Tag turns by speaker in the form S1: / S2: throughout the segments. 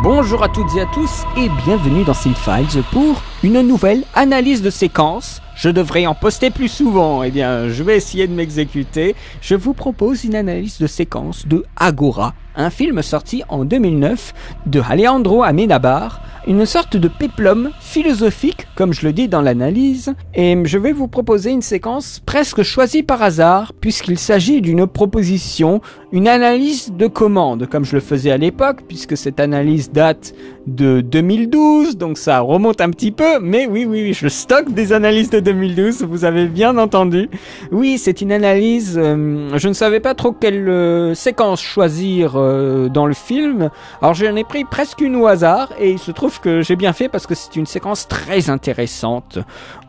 S1: Bonjour à toutes et à tous et bienvenue dans Cinefiles pour une nouvelle analyse de séquence. Je devrais en poster plus souvent, eh bien je vais essayer de m'exécuter. Je vous propose une analyse de séquence de Agora, un film sorti en 2009 de Alejandro Amenábar, une sorte de péplum philosophique comme je le dis dans l'analyse, et je vais vous proposer une séquence presque choisie par hasard puisqu'il s'agit d'une proposition, une analyse de commande comme je le faisais à l'époque puisque cette analyse date de 2012, donc ça remonte un petit peu, mais oui, je stocke des analyses de 2012, vous avez bien entendu. Oui, c'est une analyse, je ne savais pas trop quelle séquence choisir dans le film, alors j'en ai pris presque une au hasard, et il se trouve que j'ai bien fait parce que c'est une séquence très intéressante.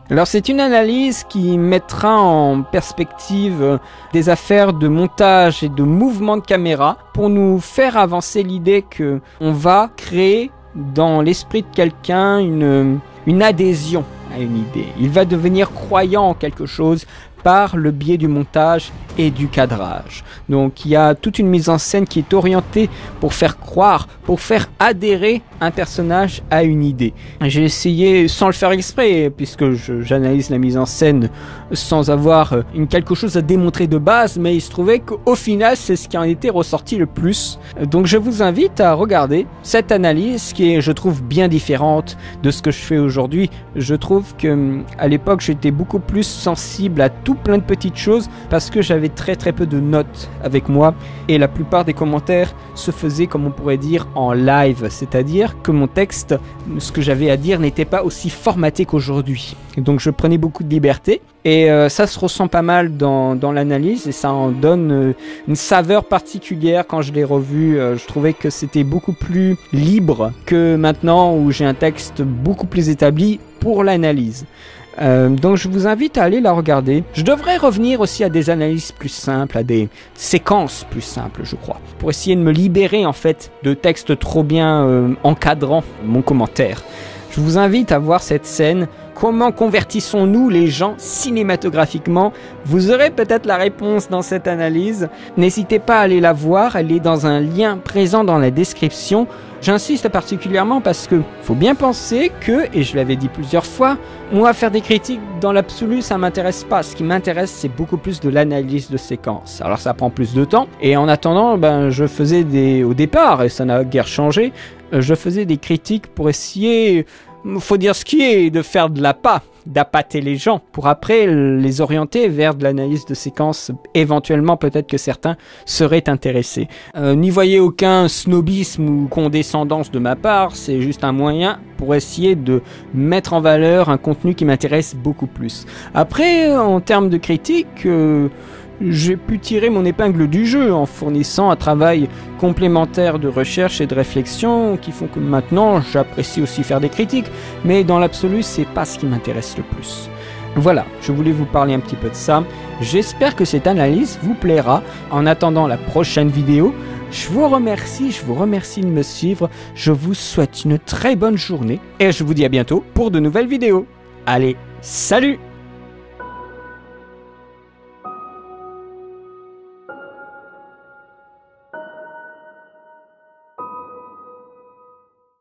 S1: Alors c'est une analyse qui mettra en perspective des affaires de montage et de mouvement de caméra pour nous faire avancer l'idée que on va créer dans l'esprit de quelqu'un une adhésion à une idée. Il va devenir croyant en quelque chose par le biais du montage et du cadrage. Donc il y a toute une mise en scène qui est orientée pour faire croire, pour faire adhérer un personnage à une idée. J'ai essayé, sans le faire exprès, puisque j'analyse la mise en scène sans avoir quelque chose à démontrer de base, mais il se trouvait qu'au final c'est ce qui en était ressorti le plus. Donc je vous invite à regarder cette analyse qui est, je trouve, bien différente de ce que je fais aujourd'hui. Je trouve que à l'époque j'étais beaucoup plus sensible à tout plein de petites choses parce que j'avais très peu de notes avec moi et la plupart des commentaires se faisaient, comme on pourrait dire, en live, c'est-à-dire que mon texte, ce que j'avais à dire n'était pas aussi formaté qu'aujourd'hui. Donc je prenais beaucoup de liberté et ça se ressent pas mal dans l'analyse et ça en donne une saveur particulière. Quand je l'ai revu, je trouvais que c'était beaucoup plus libre que maintenant où j'ai un texte beaucoup plus établi pour l'analyse. Donc je vous invite à aller la regarder. Je devrais revenir aussi à des analyses plus simples, à des séquences plus simples, je crois, pour essayer de me libérer en fait de textes trop bien encadrant mon commentaire. Je vous invite à voir cette scène. Comment convertissons-nous les gens cinématographiquement? Vous aurez peut-être la réponse dans cette analyse. N'hésitez pas à aller la voir, elle est dans un lien présent dans la description. J'insiste particulièrement parce que faut bien penser que, et je l'avais dit plusieurs fois, moi faire des critiques dans l'absolu ça m'intéresse pas. Ce qui m'intéresse c'est beaucoup plus de l'analyse de séquence. Alors ça prend plus de temps et en attendant je faisais au départ, et ça n'a guère changé, je faisais des critiques pour essayer, faut dire ce qui est, de faire de l'appât, d'appâter les gens, pour après les orienter vers de l'analyse de séquence. Éventuellement, peut-être que certains seraient intéressés. N'y voyez aucun snobisme ou condescendance de ma part, c'est juste un moyen pour essayer de mettre en valeur un contenu qui m'intéresse beaucoup plus. Après, en termes de critique, j'ai pu tirer mon épingle du jeu en fournissant un travail complémentaire de recherche et de réflexion qui font que maintenant j'apprécie aussi faire des critiques, mais dans l'absolu c'est pas ce qui m'intéresse le plus. Voilà, je voulais vous parler un petit peu de ça. J'espère que cette analyse vous plaira. En attendant la prochaine vidéo, je vous remercie de me suivre, je vous souhaite une très bonne journée et je vous dis à bientôt pour de nouvelles vidéos. Allez, salut!